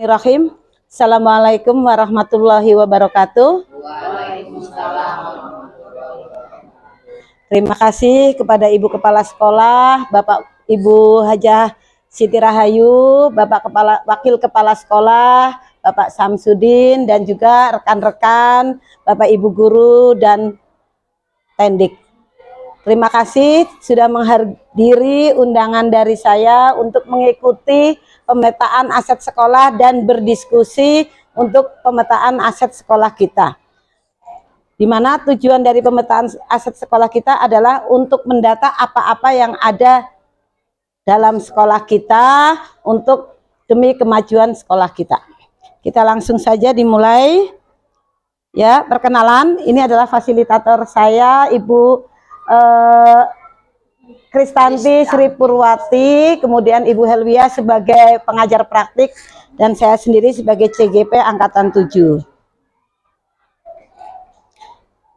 Bismillahirrahmanirrahim. Assalamualaikum warahmatullahi wabarakatuh. Waalaikumsalam. Terima kasih kepada Ibu Kepala Sekolah, Bapak Ibu Hajah Siti Rahayu, Wakil Kepala Sekolah, Bapak Samsudin, dan juga rekan-rekan, Bapak Ibu Guru dan Tendik. Terima kasih sudah menghadiri undangan dari saya untuk mengikuti pemetaan aset sekolah dan berdiskusi untuk pemetaan aset sekolah kita. Di mana tujuan dari pemetaan aset sekolah kita adalah untuk mendata apa-apa yang ada dalam sekolah kita untuk demi kemajuan sekolah kita. Kita langsung saja dimulai. Ya, perkenalan, ini adalah fasilitator saya, Ibu Kristanti Sri Purwati, kemudian Ibu Helwia sebagai pengajar praktik, dan saya sendiri sebagai CGP Angkatan 7.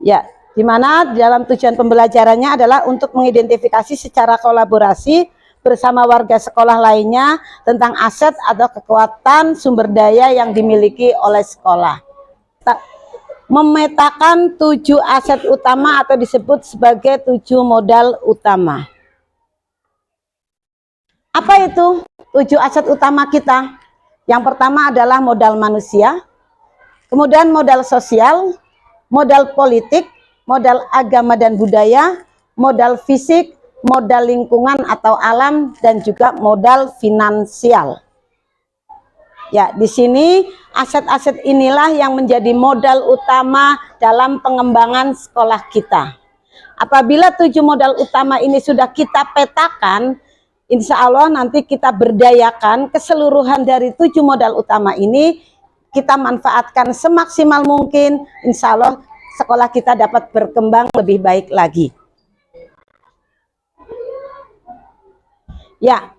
Ya, di mana dalam tujuan pembelajarannya adalah untuk mengidentifikasi secara kolaborasi bersama warga sekolah lainnya tentang aset atau kekuatan sumber daya yang dimiliki oleh sekolah. Memetakan 7 aset utama atau disebut sebagai 7 modal utama. Apa itu 7 aset utama kita? Yang pertama adalah modal manusia, kemudian modal sosial, modal politik, modal agama dan budaya, modal fisik, modal lingkungan atau alam, dan juga modal finansial. Ya, di sini aset-aset inilah yang menjadi modal utama dalam pengembangan sekolah kita. Apabila 7 modal utama ini sudah kita petakan, insya Allah nanti kita berdayakan keseluruhan dari 7 modal utama ini, kita manfaatkan semaksimal mungkin, insya Allah sekolah kita dapat berkembang lebih baik lagi. Ya,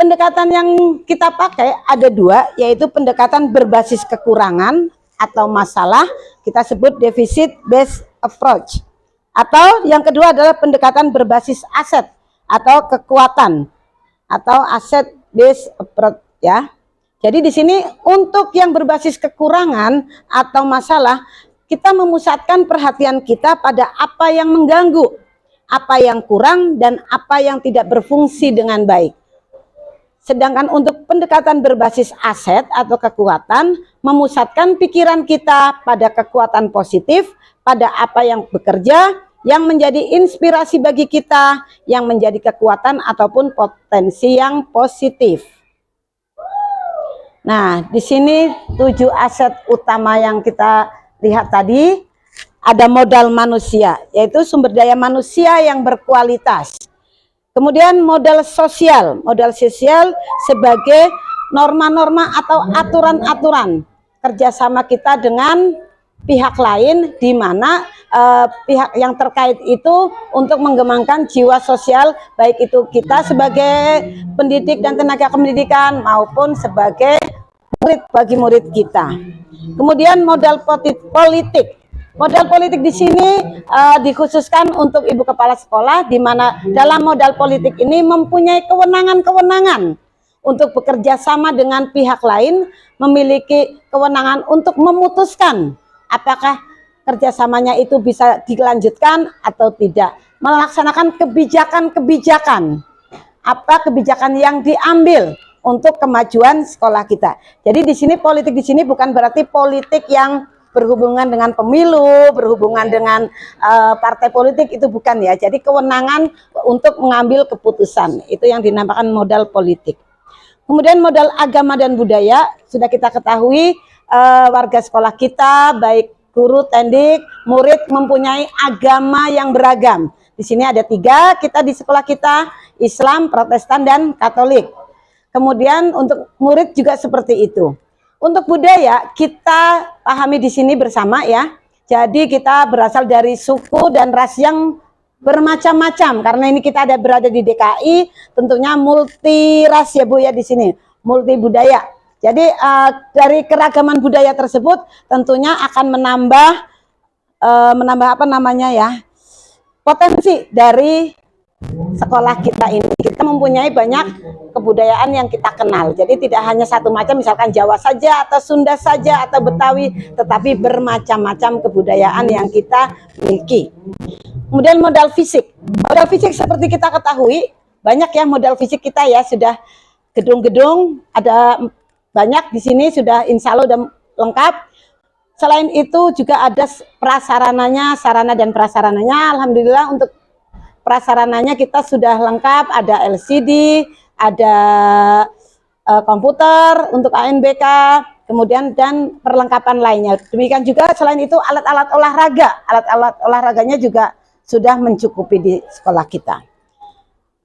pendekatan yang kita pakai ada 2, yaitu pendekatan berbasis kekurangan atau masalah, kita sebut deficit based approach. Atau yang kedua adalah pendekatan berbasis aset atau kekuatan atau asset based approach ya. Jadi di sini untuk yang berbasis kekurangan atau masalah, kita memusatkan perhatian kita pada apa yang mengganggu, apa yang kurang, dan apa yang tidak berfungsi dengan baik. Sedangkan untuk pendekatan berbasis aset atau kekuatan, memusatkan pikiran kita pada kekuatan positif, pada apa yang bekerja, yang menjadi inspirasi bagi kita, yang menjadi kekuatan ataupun potensi yang positif. Nah, di sini 7 aset utama yang kita lihat tadi, ada modal manusia, yaitu sumber daya manusia yang berkualitas. Kemudian modal sosial sebagai norma-norma atau aturan-aturan kerjasama kita dengan pihak lain, di mana pihak yang terkait itu untuk mengembangkan jiwa sosial, baik itu kita sebagai pendidik dan tenaga pendidikan maupun sebagai murid bagi murid kita. Kemudian modal politik. Modal politik di sini dikhususkan untuk Ibu Kepala Sekolah, di mana dalam modal politik ini mempunyai kewenangan-kewenangan untuk bekerja sama dengan pihak lain, memiliki kewenangan untuk memutuskan apakah kerjasamanya itu bisa dilanjutkan atau tidak, melaksanakan kebijakan-kebijakan, apa kebijakan yang diambil untuk kemajuan sekolah kita. Jadi di sini politik di sini bukan berarti politik yang berhubungan dengan pemilu, berhubungan dengan partai politik, itu bukan ya. Jadi kewenangan untuk mengambil keputusan, itu yang dinamakan modal politik. Kemudian modal agama dan budaya, sudah kita ketahui warga sekolah kita, baik guru, tendik, murid mempunyai agama yang beragam. Di sini ada 3 kita di sekolah kita, Islam, Protestan, dan Katolik. Kemudian untuk murid juga seperti itu. Untuk budaya kita pahami di sini bersama ya. Jadi kita berasal dari suku dan ras yang bermacam-macam. Karena ini kita berada di DKI, tentunya multi ras ya Bu ya di sini, multi budaya. Jadi dari keragaman budaya tersebut tentunya akan menambah apa namanya ya, potensi dari sekolah kita ini, kita mempunyai banyak kebudayaan yang kita kenal. Jadi tidak hanya satu macam, misalkan Jawa saja atau Sunda saja atau Betawi, tetapi bermacam-macam kebudayaan yang kita miliki. Kemudian modal fisik. Modal fisik seperti kita ketahui, banyak ya modal fisik kita ya, sudah gedung-gedung ada banyak di sini, sudah insya Allah sudah lengkap. Selain itu juga ada prasarananya, sarana dan prasarananya. Alhamdulillah untuk prasarananya kita sudah lengkap, ada LCD, ada komputer untuk ANBK, kemudian dan perlengkapan lainnya. Demikian juga selain itu alat-alat olahraga, alat-alat olahraganya juga sudah mencukupi di sekolah kita.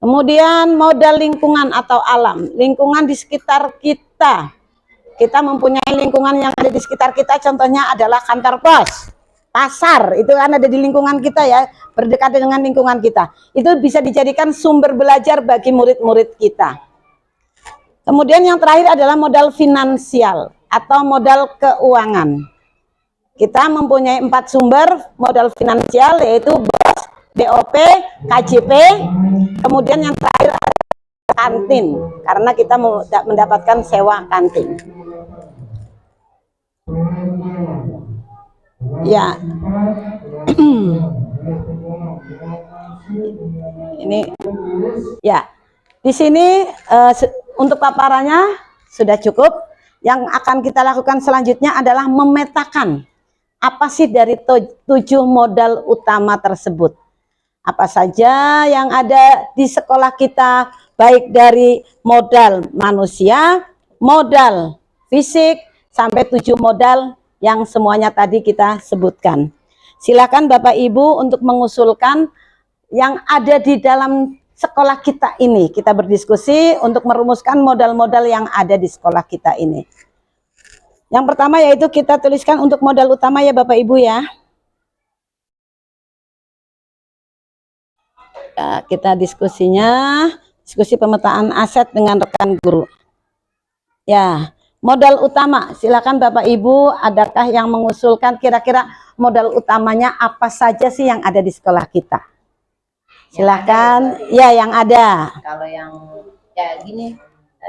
Kemudian modal lingkungan atau alam, lingkungan di sekitar kita. Kita mempunyai lingkungan yang ada di sekitar kita, contohnya adalah kantor pos, pasar, itu kan ada di lingkungan kita ya, berdekatan dengan lingkungan kita. Itu bisa dijadikan sumber belajar bagi murid-murid kita. Kemudian yang terakhir adalah modal finansial atau modal keuangan. Kita mempunyai 4 sumber modal finansial, yaitu BOS, BOP, KJP, kemudian yang terakhir adalah kantin, karena kita mendapatkan sewa kantin. Ya, ini ya. Di sini untuk paparannya sudah cukup. Yang akan kita lakukan selanjutnya adalah memetakan apa sih dari 7 modal utama tersebut. Apa saja yang ada di sekolah kita, baik dari modal manusia, modal fisik, sampai 7 modal yang semuanya tadi kita sebutkan. Silakan Bapak Ibu untuk mengusulkan yang ada di dalam sekolah kita ini. Kita berdiskusi untuk merumuskan modal-modal yang ada di sekolah kita ini. Yang pertama yaitu kita tuliskan untuk modal utama ya Bapak Ibu ya. Kita diskusinya, diskusi pemetaan aset dengan rekan guru. Ya, modal utama, silakan Bapak Ibu, adakah yang mengusulkan kira-kira modal utamanya apa saja sih yang ada di sekolah kita? Silakan, ya yang ada. Kalau yang ya gini,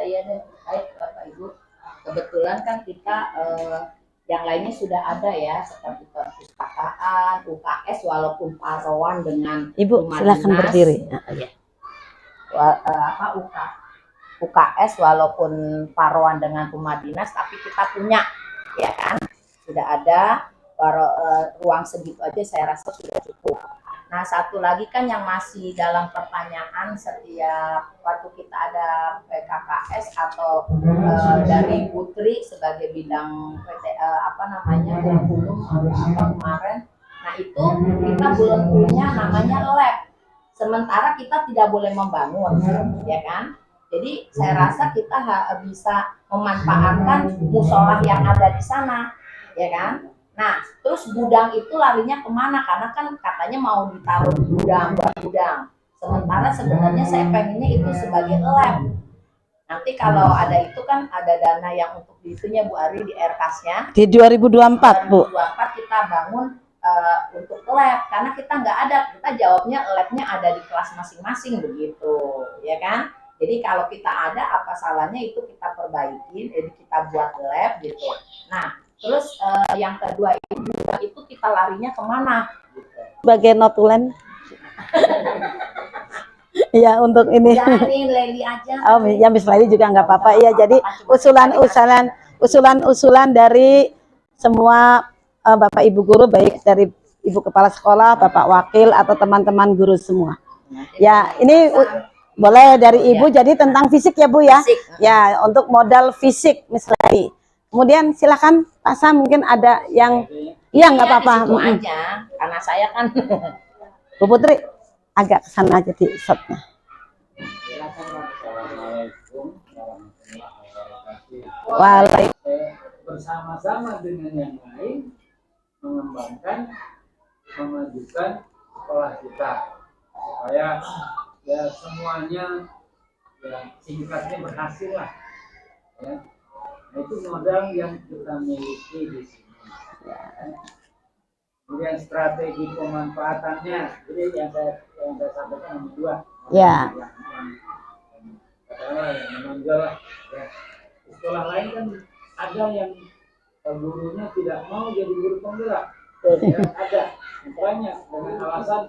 ya deh, baik Bapak Ibu. Kebetulan kan kita yang lainnya sudah ada ya, seperti perpustakaan, UKS walaupun paruan dengan Ibu silakan berdiri. UKS walaupun paruan dengan rumah dinas, tapi kita punya, ya kan, sudah ada ruang segitu aja saya rasa sudah cukup. Nah, satu lagi kan yang masih dalam pertanyaan setiap waktu kita ada PKKS atau dari Putri sebagai bidang kurikulum kemarin. Nah, itu kita belum punya namanya lab. Sementara kita tidak boleh membangun, ya kan? Jadi saya rasa kita bisa memanfaatkan musola yang ada di sana, ya kan? Nah, terus gudang itu larinya kemana? Karena kan katanya mau ditaruh di gudang, buat gudang. Sementara sebenarnya saya pengennya itu sebagai lab. Nanti kalau ada itu kan ada dana yang untuk itunya Bu Ari di RKAS-nya. Di 2024, Bu. 2024 kita bangun untuk lab. Karena kita nggak ada, kita jawabnya labnya ada di kelas masing-masing begitu, ya kan? Jadi kalau kita ada, apa salahnya itu kita perbaikin, jadi kita buat lab gitu. Nah, terus yang kedua itu kita larinya kemana? Gitu. Sebagai notulen. Iya untuk ini. Ya, ini Leli aja. Oh, ya Miss Leli juga nggak apa-apa. Iya, jadi usulan dari semua Bapak Ibu guru, baik dari Ibu Kepala Sekolah, Bapak Wakil atau teman-teman guru semua. Ya, ini boleh dari Ibu. Jadi tentang fisik ya Bu ya. Fisik. Ya, untuk modal fisik Miss Leli. Kemudian silakan Pak Sam, mungkin ada yang iya nggak apa-apa. Aja, karena saya kan Bu Putri agak kesana aja di shotnya. Waalaikumsalam. Bersama-sama dengan yang lain mengembangkan, memajukan sekolah kita supaya ya semuanya ya singkatnya berhasil lah. Ya. Nah, itu modal yang kita miliki di sini. Ya. Kemudian strategi pemanfaatannya, jadi yang saya yang saya sampaikan hanya dua. Ya. Yang katakanlah yang menonjol lah. Ya. Di sekolah lain kan ada yang gurunya tidak mau jadi guru penggerak. Ya, ada banyak dengan alasan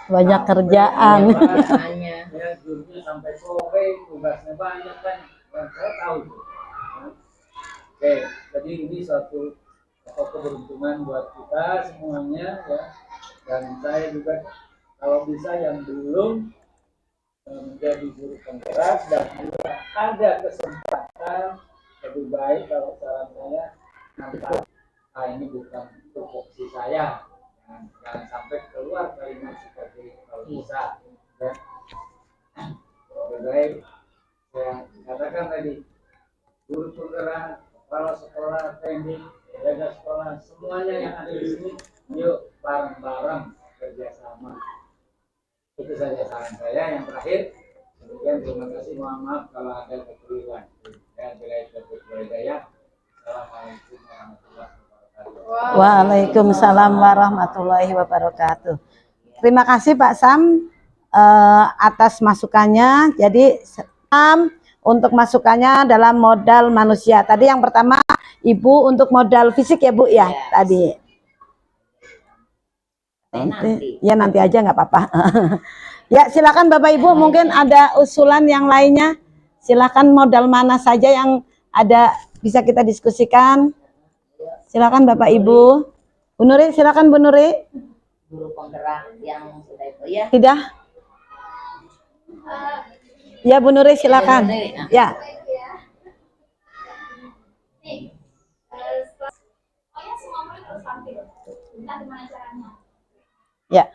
Banyak kerjaan. Kerjaannya. Ya, gurunya sampai sore, tugasnya banyak kan. Dan saya tahu itu. Oke, jadi ini suatu keberuntungan buat kita semuanya ya. Dan saya juga kalau bisa yang belum menjadi guru penggerak dan juga ada kesempatan, lebih baik kalau saran saya nampak ini bukan tupoksi saya, jangan sampai keluar kalimat seperti itu kalau bisa ya. Lebih baik saya katakan tadi, guru penggerak, kepala sekolah, teknik, jaga sekolah, semuanya yang ada di sini, yuk bareng-bareng kerjasama. Itu saja saran saya. Yang terakhir, kemudian terima kasih, mohon maaf kalau ada kekeliruan. Ya, bila itu berhidayah. Assalamualaikum warahmatullahi wabarakatuh. Waalaikumsalam warahmatullahi wabarakatuh. Terima kasih Pak Sam atas masukannya. Jadi Sam untuk masukannya dalam modal manusia. Tadi yang pertama Ibu untuk modal fisik ya Bu ya, tadi. Nanti aja nggak apa-apa. Ya silakan Bapak Ibu, mungkin ada usulan yang lainnya. Silakan modal mana saja yang ada bisa kita diskusikan. Silakan Bapak Ibu. Bu Nuri, silakan Bu Nuri. Guru penggerak yang sudah itu ya. Tidak. Ya Bu Nuri silakan. Ya. Ya.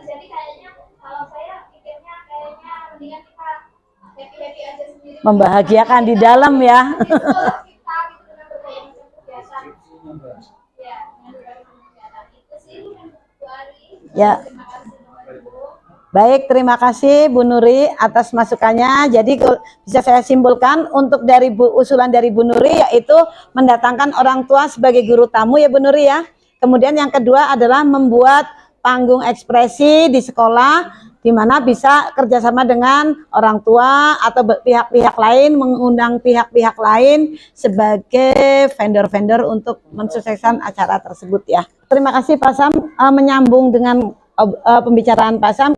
Jadi kayaknya kalau saya pikirnya kayaknya mendingan kita happy aja sendiri. Membahagiakan di dalam ya. Kita gitu dengan berbagai macam kegiatan. Ya, dengan berbagai macam kegiatan itu sih Bu Ari. Ya. Terima kasih Bapak Ibu. Baik, terima kasih Bu Nuri atas masukannya. Jadi bisa saya simpulkan untuk dari usulan dari Bu Nuri yaitu mendatangkan orang tua sebagai guru tamu ya Bu Nuri ya. Kemudian yang kedua adalah membuat panggung ekspresi di sekolah di mana bisa kerjasama dengan orang tua atau pihak-pihak lain, mengundang pihak-pihak lain sebagai vendor-vendor untuk mensukseskan acara tersebut ya. Terima kasih Pak Sam, menyambung dengan pembicaraan Pak Sam,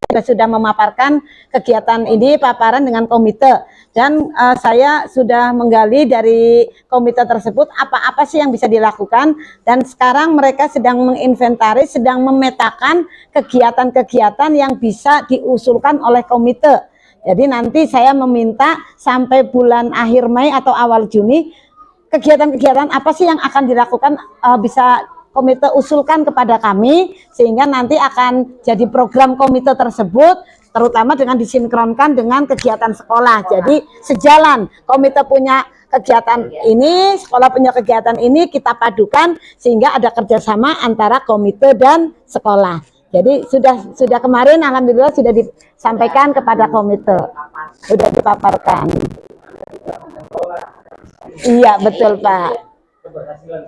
sudah memaparkan kegiatan ini paparan dengan komite dan saya sudah menggali dari komite tersebut apa-apa sih yang bisa dilakukan dan sekarang mereka sedang menginventaris, sedang memetakan kegiatan-kegiatan yang bisa diusulkan oleh komite. Jadi nanti saya meminta sampai bulan akhir Mei atau awal Juni kegiatan-kegiatan apa sih yang akan dilakukan bisa komite usulkan kepada kami sehingga nanti akan jadi program komite tersebut terutama dengan disinkronkan dengan kegiatan sekolah. Jadi sejalan, komite punya kegiatan ini, sekolah punya kegiatan ini, kita padukan sehingga ada kerjasama antara komite dan sekolah. Jadi sudah kemarin alhamdulillah sudah disampaikan kepada komite, sudah dipaparkan. Iya betul Pak.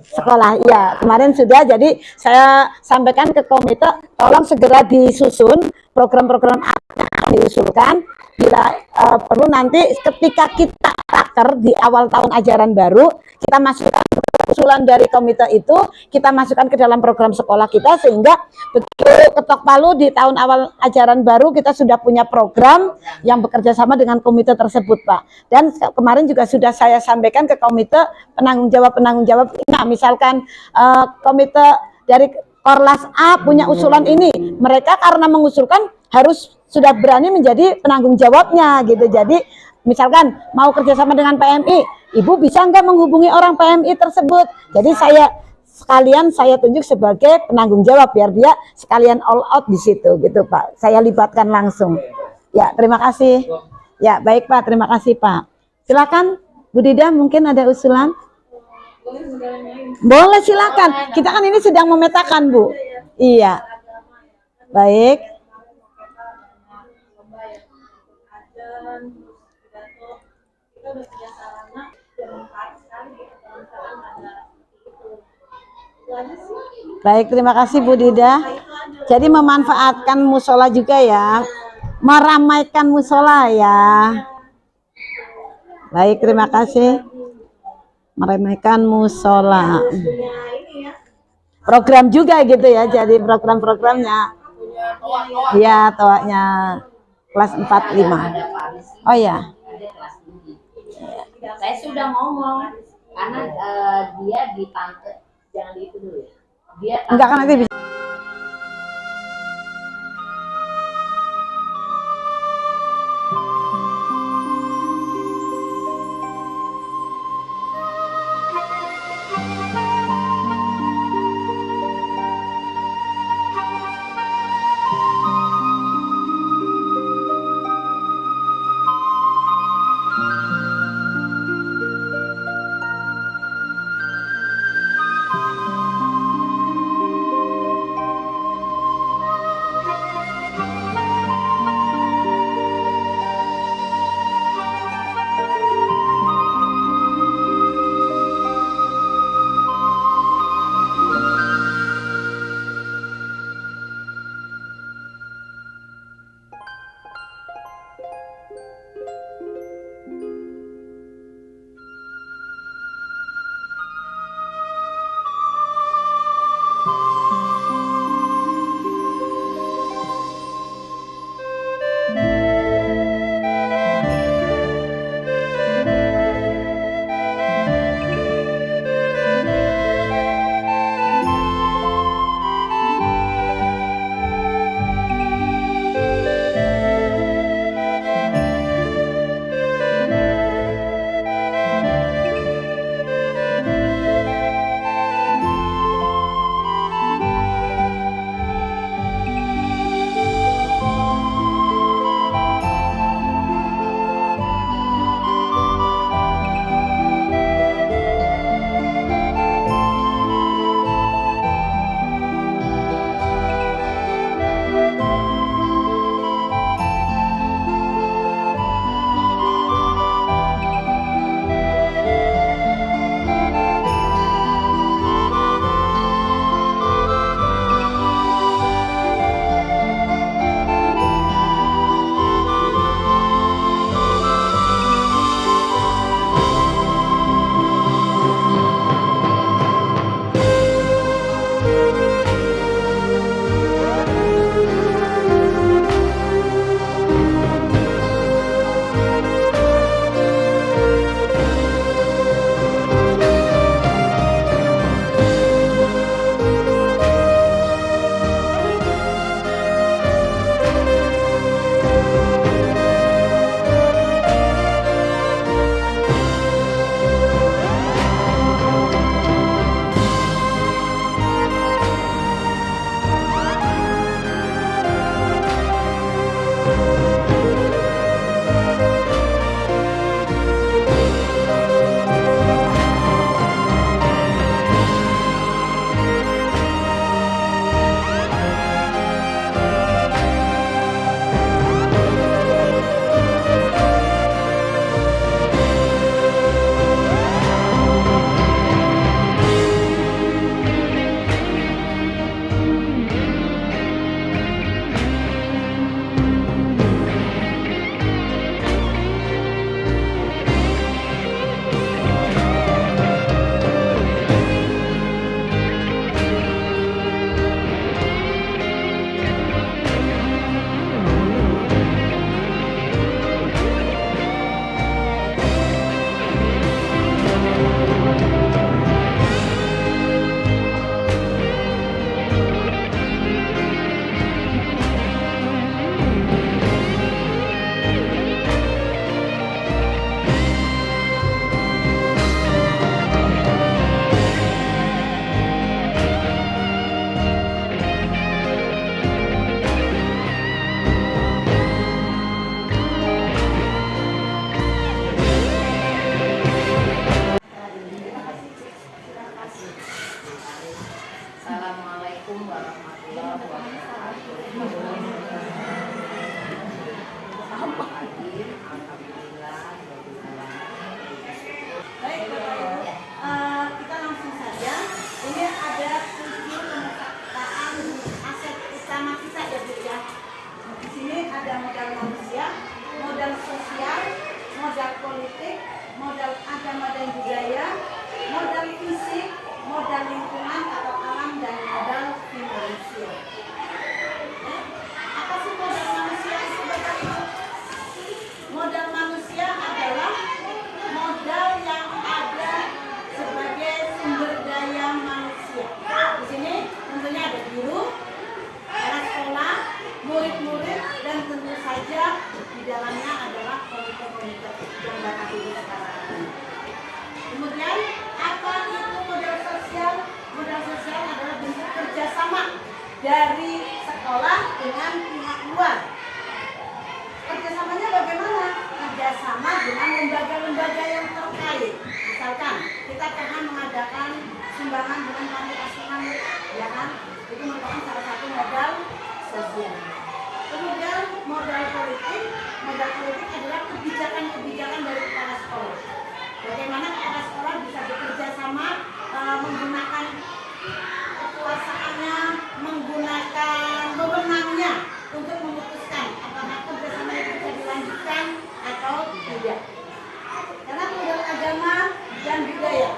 Sekolah, iya kemarin sudah, jadi saya sampaikan ke komite tolong segera disusun program-program apa yang diusulkan bila perlu nanti ketika kita raker di awal tahun ajaran baru kita masukkan usulan dari komite itu kita masukkan ke dalam program sekolah kita sehingga begitu ketok palu di tahun awal ajaran baru kita sudah punya program yang bekerja sama dengan komite tersebut Pak. Dan kemarin juga sudah saya sampaikan ke komite penanggung jawab. Nah misalkan komite dari Korlas A punya usulan ini, mereka karena mengusulkan harus sudah berani menjadi penanggung jawabnya gitu. Jadi misalkan mau kerjasama dengan PMI, Ibu bisa nggak menghubungi orang PMI tersebut? Jadi saya tunjuk sebagai penanggung jawab biar dia sekalian all out di situ gitu Pak. Saya libatkan langsung. Ya terima kasih. Ya baik Pak, terima kasih Pak. Silakan Bu Dida, mungkin ada usulan? Boleh silakan. Kita kan ini sedang memetakan Bu. Iya. Baik. Baik, terima kasih Bu Dida. Jadi memanfaatkan musola juga ya, meramaikan musola ya. Baik, terima kasih. Meramaikan musola. Program juga gitu ya, jadi program-programnya. Iya, toaknya kelas 45. Oh ya. Saya sudah ngomong karena dia di tante, jangan di itu dulu ya. Dia Enggak kan nanti bisa. Assalamualaikum warahmatullahi wabarakatuh. Alhamdulillah. Baik, Bapak Ibu, kita langsung saja. Ini ada dari sekolah dengan pihak luar. Kerjasamanya bagaimana? Kerjasama dengan lembaga-lembaga yang terkait. Misalkan kita pernah mengadakan sumbangan dengan panti asuhan, ya kan? Itu merupakan salah satu modal sosial. Kemudian modal politik adalah kebijakan-kebijakan dari kepala sekolah. Bagaimana kepala sekolah bisa bekerja sama menggunakan kekuasaannya, menggunakan wewenangnya untuk memutuskan apakah kerjasama itu bisa dilanjutkan atau tidak. Karena modal agama dan budaya,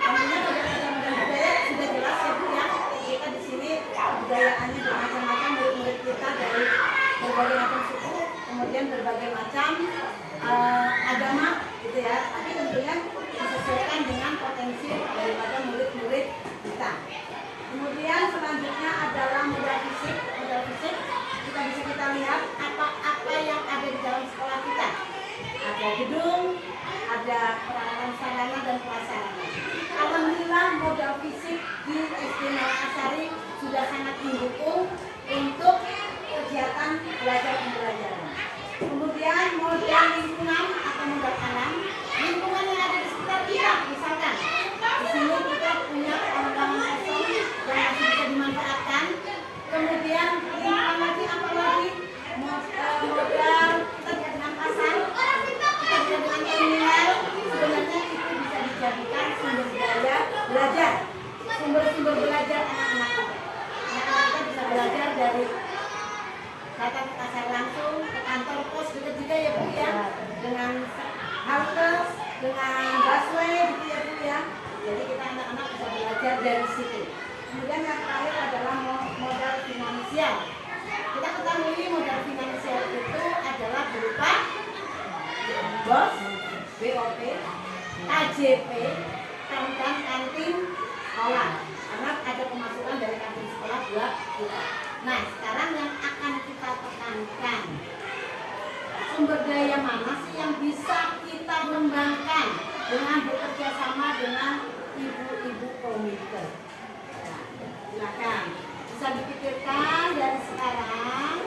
tentunya modal agama dan budaya sudah jelas ya Bu ya. Kita di sini kebudayaannya bermacam-macam, murid-murid kita dari berbagai macam suku, kemudian berbagai macam agama gitu ya. Tapi tentunya disesuaikan dengan potensi daripada murid-murid kita. Kemudian selanjutnya adalah modal fisik. Modal fisik kita lihat apa yang ada di dalam sekolah kita. Ada gedung, ada peralatan sarana dan prasarana. Alhamdulillah modal fisik di SD Makassari sudah sangat mendukung untuk kegiatan belajar pembelajaran. Kemudian modal lingkungan atau modal alam, lingkungan yang ada di sekitar kita, misalkan di sini kita punya orang-orang kosong yang masih bisa dimanfaatkan. Kemudian lingkungan lagi apalagi modal kita dengan pasar, kita dengan terminal, sebenarnya itu bisa dijadikan sumber daya belajar, sumber belajar anak-anak kita. Anak-anak kita bisa belajar dari datang ke pasar langsung, ke kantor pos juga ya Bu ya, dengan halte, dengan busway gitu ya Bu ya. Jadi kita anak-anak bisa belajar dari situ. Kemudian yang terakhir adalah modal finansial. Kita ketahui modal finansial itu adalah berupa BOS, BOP, KJP, dan kantin sekolah. Karena ada pemasukan dari kantin sekolah buat kita. Nah, sekarang yang akan kita tekankan, sumber daya mana sih yang bisa kita kembangkan dengan bekerja sama dengan ibu-ibu komite. Nah, silakan bisa dipikirkan dari sekarang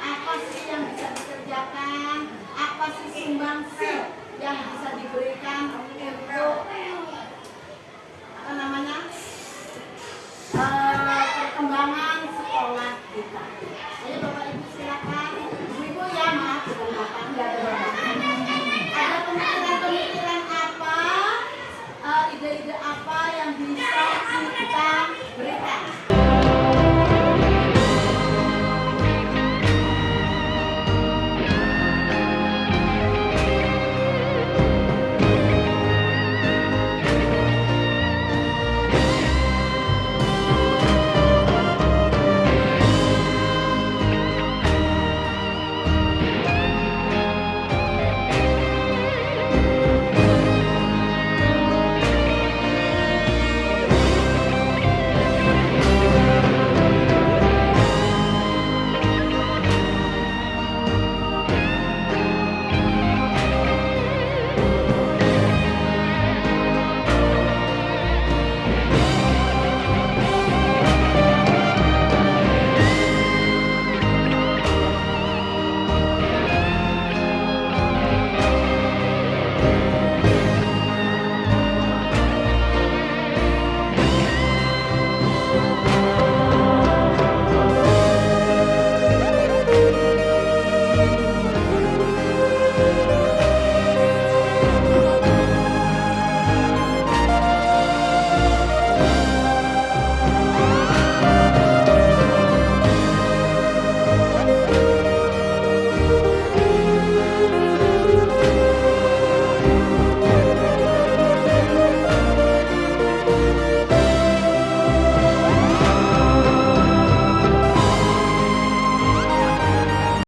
apa sih yang bisa dikerjakan, apa sih sumbangsi yang bisa diberikan untuk apa namanya